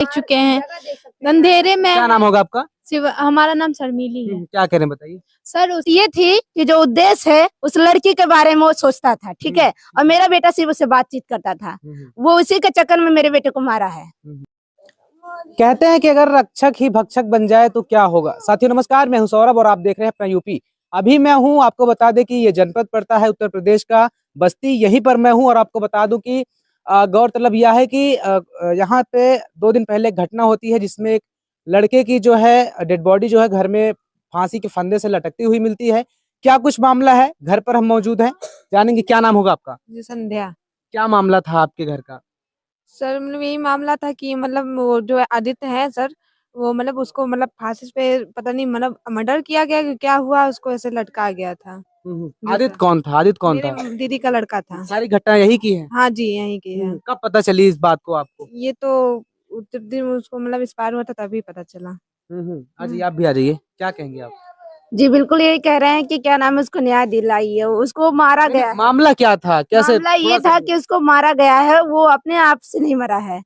देख चुके हैं। अंधेरे में क्या नाम होगा आपका? हमारा नाम शर्मिली है। क्या कह रहे हैं बताइए। सर ये थी कि जो उद्देश्य है उस लड़की के बारे में वो सोचता था, ठीक है, और मेरा बेटा सिर्फ उससे बातचीत करता था। वो उसी के चक्कर में मेरे बेटे को मारा है। कहते हैं कि अगर रक्षक ही भक्षक बन जाए तो क्या होगा। साथियों नमस्कार, मैं हूं सौरभ और आप देख रहे हैं अपना यूपी। अभी मैं हूं, आपको बता दें कि ये जनपद पड़ता है उत्तर प्रदेश का बस्ती, यहीं पर मैं हूं। और आपको बता दूं कि गौरतलब यह है कि यहाँ पे 2 दिन पहले एक घटना होती है जिसमें एक लड़के की जो है डेड बॉडी जो है घर में फांसी के फंदे से लटकती हुई मिलती है। क्या कुछ मामला है, घर पर हम मौजूद हैं, जानेंगे। क्या नाम होगा आपका? जी संध्या। क्या मामला था आपके घर का? सर मतलब यही मामला था कि मतलब वो जो आदित्य है सर, वो मतलब उसको मतलब फांसी पे पता नहीं मतलब मर्डर किया गया कि क्या हुआ, उसको ऐसे लटका गया था। आदित्य कौन था? आदित्य कौन था? मेरे दीदी का लड़का था। सारी घटना यही की है? हाँ जी, यहीं की है। कब पता चली इस बात को आपको? ये तो जब दिन उसको मतलब एक्सपायर हुआ था तभी पता चला। आज आप भी आ जाइए, क्या कहेंगे आप? जी बिल्कुल यही कह रहे हैं कि क्या नाम है, उसको न्याय दिलाइए। उसको मारा गया है। मामला क्या था, कैसे? मामला ये था कि उसको मारा गया है, वो अपने आप से नहीं मरा है।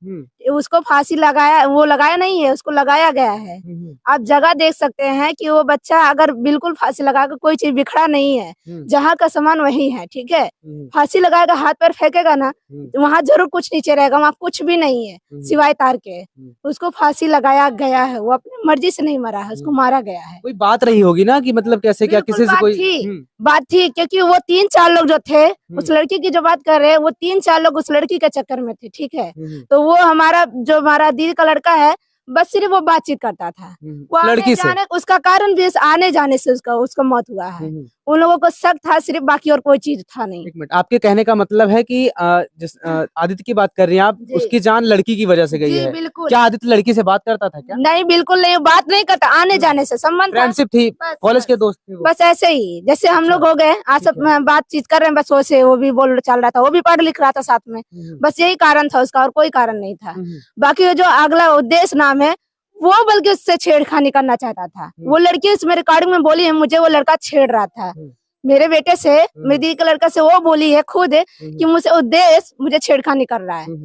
उसको फांसी लगाया, वो लगाया नहीं है, उसको लगाया गया है। आप जगह देख सकते हैं कि वो बच्चा अगर बिल्कुल फांसी लगाकर कोई चीज बिखरा नहीं है, जहाँ का सामान वही है, ठीक है। फांसी लगाएगा, हाथ पैर फेंकेगा ना, वहाँ जरूर कुछ नीचे रहेगा, वहाँ कुछ भी नहीं है सिवाय तार के। उसको फांसी लगाया गया है, वो अपनी मर्जी से नहीं मरा है, उसको मारा गया है। कोई बात रही होगी ना कि मतलब कैसे क्या किसी से कोई बात थी, क्योंकि वो 3-4 लोग जो थे उस लड़की की जो बात कर रहे हैं, वो 3-4 लोग उस लड़की के चक्कर में थे, ठीक है। तो वो हमारा दीदी का लड़का है, बस सिर्फ वो बातचीत करता था। वो लड़की से उसका कारण भी आने जाने से उसका मौत हुआ है। उन लोगों को शक था सिर्फ, बाकी और कोई चीज था नहीं। एक मिनट, आपके कहने का मतलब है कि आदित्य की बात कर रही हैं आप, उसकी जान लड़की की वजह से गई है? बिल्कुल। क्या आदित्य लड़की से बात करता था क्या? नहीं, बिल्कुल नहीं, बात नहीं करता, आने जाने से संबंध था। फ्रेंडशिप थी, कॉलेज के दोस्त थे वो। बस ऐसे ही जैसे हम लोग हो गए, आज सब बातचीत कर रहे हैं, बस वैसे वो भी बोल चल रहा था, वो भी पढ़ लिख रहा था साथ में। बस यही कारण था उसका, और कोई कारण नहीं था। बाकी जो अगला उद्देश्य नाम है, वो बल्कि उससे छेड़खानी करना चाहता था। वो लड़की उसमें रिकॉर्डिंग में बोली है, मुझे वो लड़का छेड़ रहा था। मेरे बेटे से, मेरी दीदी के लड़का से वो बोली है खुद कि मुझे उद्देश्य मुझे छेड़खानी कर रहा है।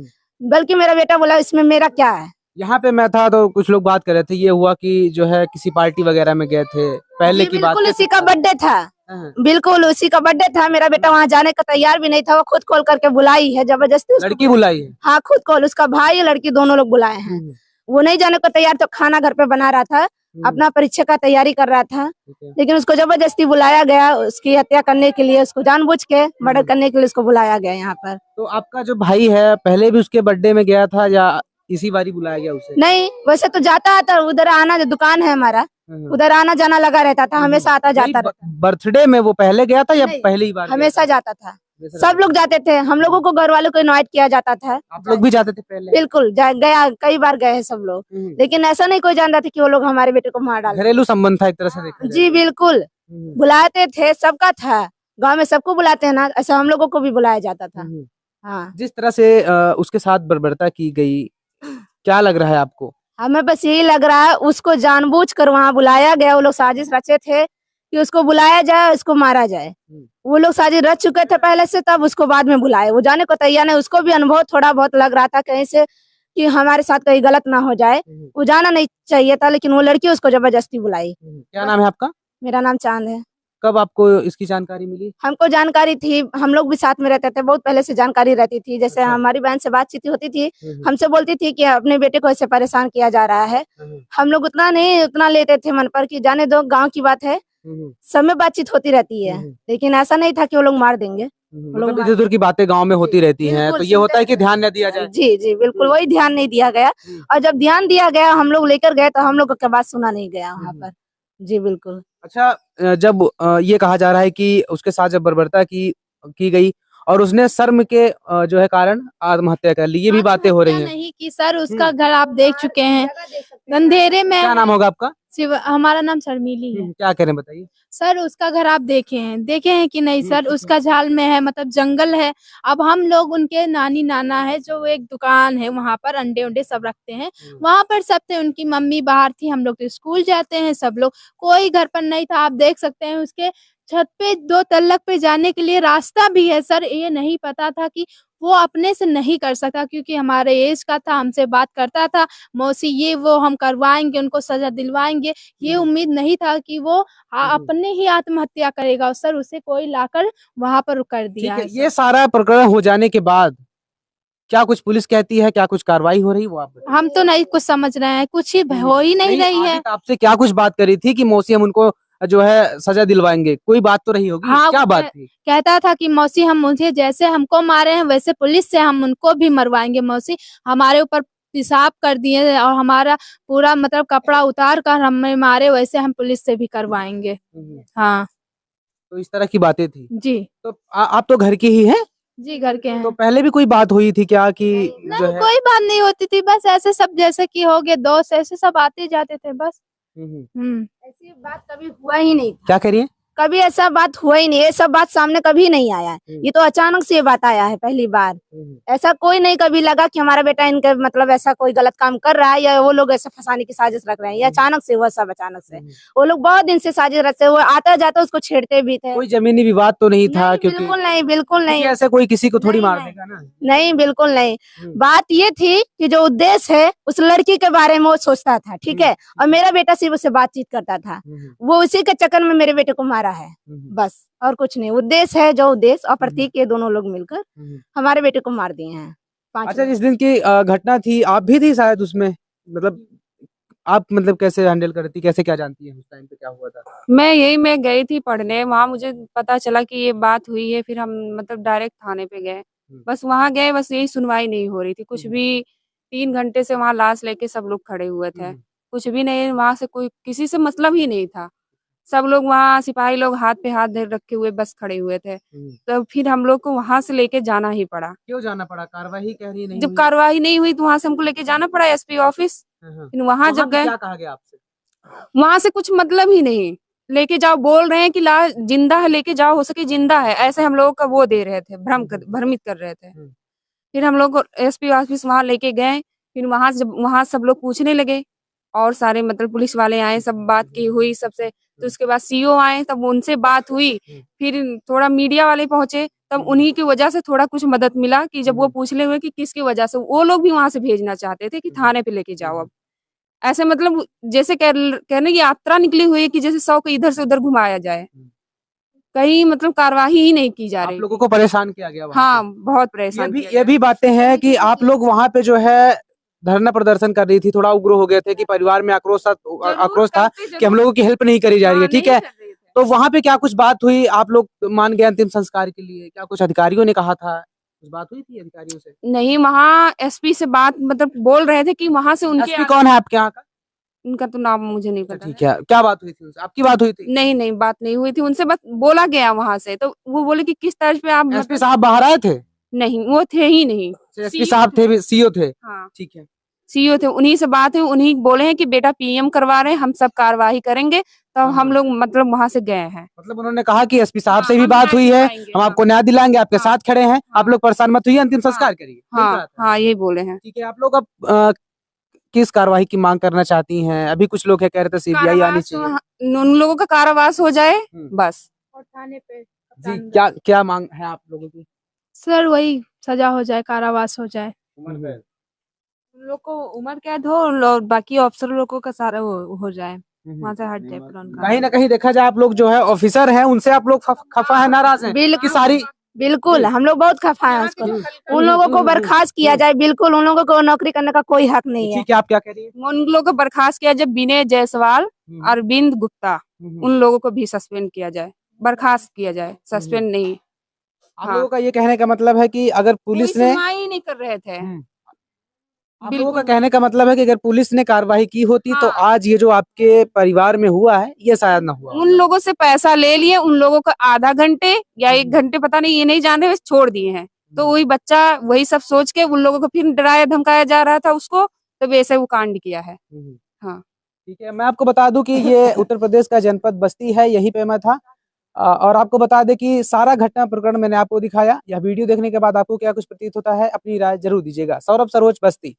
बल्कि मेरा बेटा बोला इसमें मेरा क्या है। यहाँ पे मैं था तो कुछ लोग बात कर रहे थे, ये हुआ कि जो है किसी पार्टी वगैरह में गए थे पहले की बात। बिल्कुल उसी का बर्थडे था, बिल्कुल उसी का बर्थडे था। मेरा बेटा वहाँ जाने का तैयार भी नहीं था, वो खुद कॉल करके बुलाई है जबरदस्ती। लड़की बुलाई है? हाँ खुद कॉल, उसका भाई लड़की दोनों लोग बुलाए हैं। वो नहीं जाने को तैयार, तो खाना घर पे बना रहा था, अपना परीक्षा का तैयारी कर रहा था, लेकिन उसको जबरदस्ती बुलाया गया उसकी हत्या करने के लिए। उसको जानबूझ के मर्डर करने के लिए उसको बुलाया गया यहाँ पर। तो आपका जो भाई है पहले भी उसके बर्थडे में गया था या इसी बारी बुलाया गया उसे? नहीं, वैसे तो जाता आता, उधर आना, जो दुकान है हमारा उधर आना जाना लगा रहता था, हमेशा आता जाता रहता। बर्थडे में वो पहले गया था या पहली बार? हमेशा जाता था, सब लोग जाते थे, हम लोगों को घर वालों को इनवाइट किया जाता था। आप लोग भी जाते थे पहले? बिल्कुल गया, कई बार गए हैं सब लोग, लेकिन ऐसा नहीं कोई जानता था कि वो लोग हमारे बेटे को मार डाले। घरेलू संबंध था एक तरह से देखा जाए। जी बिल्कुल, बुलाते थे, सबका था, गांव में सबको बुलाते हैं ना, ऐसा हम लोगों को भी बुलाया जाता था। हाँ, जिस तरह से उसके साथ बर्बरता की गई, क्या लग रहा है आपको? हमें बस यही लग रहा है उसको जानबूझ कर वहाँ बुलाया गया। वो लोग साजिश रचे थे कि उसको बुलाया जाए, उसको मारा जाए। वो लोग साजिश रच चुके थे पहले से, तब उसको बाद में बुलाए। वो जाने को तैयार नहीं, उसको भी अनुभव थोड़ा बहुत लग रहा था कहीं से कि हमारे साथ कहीं गलत ना हो जाए। वो जाना नहीं चाहिए था, लेकिन वो लड़की उसको जबरदस्ती बुलाई। क्या नाम है आपका? मेरा नाम चांद है। कब आपको इसकी जानकारी मिली? हमको जानकारी थी, हम लोग भी साथ में रहते थे, बहुत पहले से जानकारी रहती थी। जैसे हमारी बहन से बातचीत होती थी, हमसे बोलती थी कि अपने बेटे को ऐसे परेशान किया जा रहा है। हम लोग उतना नहीं, उतना लेते थे मन पर कि जाने दो, गांव की बात है, सब में बातचीत होती रहती है। लेकिन ऐसा नहीं था कि वो लोग मार देंगे। इधर उधर की बातें गांव में होती रहती हैं, तो ये होता है कि ध्यान न दिया जाए। जी जी बिल्कुल, वही ध्यान नहीं दिया गया। और जब ध्यान दिया गया, हम लोग लेकर गए, तो हम लोग का बात सुना नहीं गया वहाँ पर। जी बिल्कुल। अच्छा, जब ये कहा जा रहा है कि उसके साथ जब बर्बरता की गई और उसने शर्म के जो है कारण आत्महत्या कर ली, ये भी बातें हो रही हैं। नहीं कि सर उसका घर आप देख चुके हैं, अंधेरे में। क्या नाम होगा आपका? हमारा नाम शर्मिली है। क्या कह रहे हैं बताइए। सर उसका घर आप देखे हैं कि नहीं सर? उसका झाल में है, मतलब जंगल है। अब हम लोग उनके नानी नाना है, जो एक दुकान है वहाँ पर अंडे उंडे सब रखते हैं, वहाँ पर सब थे। उनकी मम्मी बाहर थी, हम लोग तो स्कूल जाते हैं सब लोग, कोई घर पर नहीं था। आप देख सकते हैं उसके छत पे 2 तल्लक पे जाने के लिए रास्ता भी है सर, ये नहीं पता था कि वो अपने से नहीं कर सकता क्योंकि हमारे एज का था, हमसे बात करता था, मौसी ये वो हम करवाएँगे, उनको सज़ा दिलवाएँगे। ये उम्मीद नहीं था कि वो अपने ही आत्महत्या करेगा और सर उसे कोई लाकर वहाँ पर कर ठीक दिया है, है सर। ये सारा प्रकरण हो जाने के बाद क्या कुछ पुलिस कहती है, क्या कुछ कार्रवाई हो रही है वो आप बताइए? हम तो नहीं कुछ समझ रहे हैं, कुछ ही हो ही नहीं रही है। आदित्य आपसे क्या कुछ बात करी थी कि मौसी हम उनको जो है सजा दिलवाएंगे, कोई बात तो रही होगी, हाँ, क्या वो बात थी? कहता था कि मौसी हम मुझे जैसे हमको मारे हैं वैसे पुलिस से हम उनको भी मरवाएँगे मौसी। हमारे ऊपर पेशाब कर दिए और हमारा पूरा मतलब कपड़ा उतार कर हमें मारे वैसे हम पुलिस से भी करवाएँगे। हाँ, तो इस तरह की बातें थी। जी। तो आप तो घर के ही हैं? जी, घर के हैं। तो पहले भी कोई बात हुई थी क्या कि जो नहीं, है कोई बात नहीं होती थी, बस ऐसे सब जैसे कि हो गए दोस्त ऐसे सब आते जाते थे बस। ऐसी बात कभी हुआ ही नहीं था। क्या करिए? कभी ऐसा बात हुआ ही नहीं, ये सब बात सामने कभी नहीं आया है। ये तो अचानक से ये बात आया है पहली बार। ऐसा कोई नहीं कभी लगा कि हमारा बेटा इनके मतलब ऐसा कोई गलत काम कर रहा है या वो लोग ऐसा फंसाने की साजिश रख रहे हैं। ये अचानक से हुआ, सब अचानक से। वो लोग बहुत दिन से साजिश रचते, वो आता जाता उसको छेड़ते भी थे। कोई जमीनी विवाद तो नहीं था नहीं, क्योंकि बिल्कुल नहीं, बिल्कुल क्योंकि नहीं। ऐसे कोई किसी को थोड़ी नहीं, मार नहीं। देगा ना। नहीं, बिल्कुल नहीं। बात ये थी कि जो उद्देश्य है उस लड़की के बारे में वो सोचता था, ठीक है, और मेरा बेटा सिर्फ उससे बातचीत करता था। वो उसी के चक्कर में मेरे बेटे को मारा है, बस और कुछ नहीं। उद्देश्य है, जो उद्देश्य और प्रतीक ये दोनों लोग मिलकर हमारे बेटे को मार दिए हैं। 5 अच्छा, लोग। जिस दिन की घटना थी आप भी थी शायद उसमें, मतलब आप मतलब कैसे हैंडल करती, कैसे क्या जानती है उस टाइम पे क्या हुआ था? मैं गई थी पढ़ने, वहाँ मुझे पता चला कि ये बात हुई है, फिर हम मतलब डायरेक्ट थाने पे गए। बस वहाँ गए, बस यही सुनवाई नहीं हो रही थी, कुछ भी 3 घंटे से वहाँ लाश लेके सब लोग खड़े हुए थे। कुछ भी नहीं, वहाँ से कोई किसी से मतलब ही नहीं था। सब लोग वहाँ सिपाही लोग हाथ पे हाथ धर रखे हुए बस खड़े हुए थे। तो फिर हम लोग को वहाँ से लेके जाना ही पड़ा। क्यों जाना पड़ा? कार्रवाई कह रही नहीं जब हुई। कार्रवाई नहीं हुई तो वहाँ से हमको लेके जाना पड़ा एसपी ऑफिस। फिर वहाँ जब पे गए क्या कहा गया आपसे? वहां से कुछ मतलब ही नहीं, लेके जाओ बोल रहे हैं कि लाश जिंदा है, लेके जाओ, हो सके जिंदा है, ऐसे हम लोगों का वो दे रहे थे, भ्रमित कर रहे थे। फिर हम लोग एसपी ऑफिस वहां लेके गए, फिर वहां जब वहां सब लोग पूछने लगे और सारे मतलब पुलिस वाले आए, सब बात की हुई सबसे। तो उसके बाद सीओ आए, तब उनसे बात हुई। फिर थोड़ा मीडिया वाले पहुंचे, तब उन्हीं की वजह से थोड़ा कुछ मदद मिला कि जब वो पूछने हुए कि किसकी वजह से, वो लोग भी वहां से भेजना चाहते थे कि थाने पे लेके जाओ। अब ऐसे मतलब जैसे कहने की यात्रा निकली हुई है कि जैसे 100 को इधर से उधर घुमाया जाए, कहीं मतलब कार्यवाही ही नहीं की जा आप रही। लोगों को परेशान किया गया वहाँ हाँ, पे? बहुत परेशान किया ये गया। भी बातें हैं कि आप लोग वहाँ पे जो है धरना प्रदर्शन कर रही थी, थोड़ा उग्र हो गए थे कि परिवार में आक्रोश था कि हम लोगों की हेल्प नहीं करी जा रही है, ठीक है। तो वहाँ पे क्या कुछ बात हुई? आप लोग मान गए अंतिम संस्कार के लिए, क्या कुछ अधिकारियों ने कहा था? कुछ बात हुई थी अधिकारियों से? नहीं, वहाँ एसपी से बात मतलब बोल रहे थे कि वहां से उनके एसपी कौन है आपके यहाँ का? उनका तो नाम मुझे नहीं पता। ठीक है, क्या बात हुई थी उनसे? आपकी बात हुई थी? नहीं नहीं, बात नहीं हुई थी उनसे, बस बोला गया वहां से। तो वो बोले कि किस तर्ज पे आप एसपी साहब बाहर आए थे? नहीं, वो थे ही नहीं। एसपी साहब थे, सीओ थे? हाँ, ठीक है। सीईओ थे, उन्हीं से बात हुई, उन्हीं बोले हैं कि बेटा पीएम करवा रहे हैं, हम सब कार्यवाही करेंगे। तब हम लोग मतलब वहां से गए हैं। मतलब उन्होंने कहा कि एसपी साहब से भी हम बात न्याय हुई है, दिलाएंगे, हम आपको न्याय दिलाएंगे, आपके साथ खड़े हैं, आप लोग परेशान मत हुई, अंतिम संस्कार करिए। यही कहा था? हाँ, यही बोले हैं। ठीक है, आप लोग अब किस कार्रवाई की मांग करना चाहती हैं? अभी कुछ लोग कह रहे थे सीबीआई आनी चाहिए। उन लोगों का कारावास हो जाए बस। और थाने पे जी, क्या क्या मांग है आप लोगों की? सर वही सजा हो जाए, कारावास हो जाए, उन लोग को उम्र कैद हो और बाकी अफसर लोगों का सारा हो जाए, वहाँ से हट जाए पूरा उनका। कहीं ना कहीं देखा जाए आप लोग जो है ऑफिसर हैं, उनसे आप लोग खफा है, नाराज हैं कि सारी बिल्कुल हम लोग बहुत खफा है उसको। उन लोगों को बर्खास्त किया जाए, बिल्कुल उन लोगों को नौकरी करने का कोई हक नहीं है। ठीक है, आप क्या कह रही है? उन लोगों को बर्खास्त किया जाए, विनय जायसवाल, अरविंद गुप्ता, उन लोगों को भी सस्पेंड किया जाए, बर्खास्त किया जाए, सस्पेंड नहीं। आप लोगों का ये कहने का मतलब है कि अगर पुलिस ने सुनवाई ही नहीं कर रहे थे। आप लोगों का कहने का मतलब है कि अगर पुलिस ने कार्रवाई की होती तो आज ये जो आपके परिवार में हुआ है ये शायद ना हुआ। उन लोगों से पैसा ले लिए, उन लोगों को आधा घंटे या 1 घंटे पता नहीं, ये नहीं जान रहे, छोड़ दिए हैं। तो वही बच्चा वही सब सोच के उन लोगों को फिर डराया धमकाया जा रहा था उसको, तो वैसे वो कांड किया है। हाँ, ठीक है, मैं आपको बता दूं कि ये उत्तर प्रदेश का जनपद बस्ती है, यहीं पे मैं था। और आपको बता दें कि सारा घटना प्रकरण मैंने आपको दिखाया। यह वीडियो देखने के बाद आपको क्या कुछ प्रतीत होता है, अपनी राय जरूर दीजिएगा। सौरभ सरोज, बस्ती।